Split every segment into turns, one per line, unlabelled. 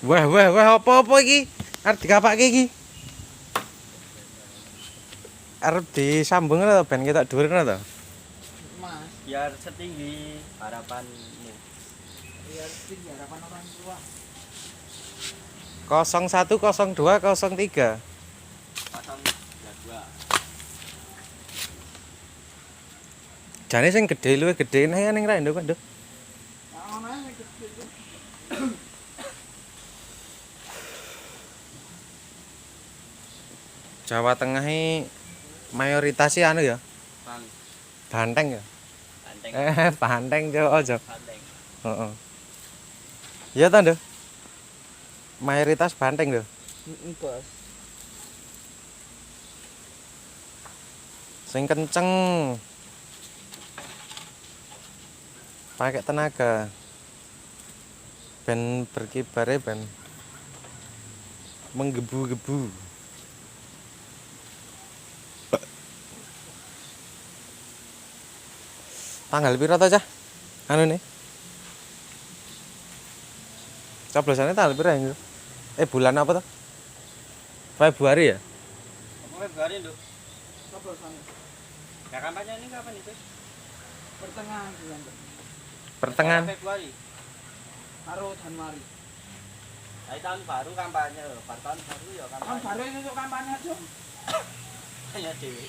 Wah, apa iki? Arep dikapakke iki? Arep disambung to ben ketok dhuwur ngono to.
Mas,
Biar setinggi harapanmu.
biar setinggi harapan orang tua.
0102 03.
032.
Jane sing gedhe luwih gedhe neh ning ra nduk, Nduk.
Nah, ono yang gede.
Jawa Tengah iki mayoritas anu ya,
Bang,
banteng ya.
banteng.
Banteng Jawa aja.
Banteng.
Heeh. Iya ta, Nduk? Mayoritas banteng lho.
Bos.
Sing kenceng. Pakai tenaga. Ben berkibare ben menggebu-gebu. Tanggal piro ta, Cah? Anu nih. Coblosane tanggal piro ya? Bulan apa tuh? Februari ya?
Apa Februari, Nduk?
Apa sana?
Ya kampanye ini kapan itu?
Pertengahan bulan.
Pertengahan.
Februari.
Karo Januari.
Dari tahun baru kampanye, tahun baru ya
Kan
kampanye.
baru itu untuk kampanye aja.
Hanya dewe.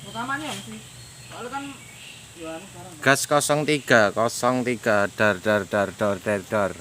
Utamanya mesti. Soalnya kan ya anu sekarang.
Gas 03 dar.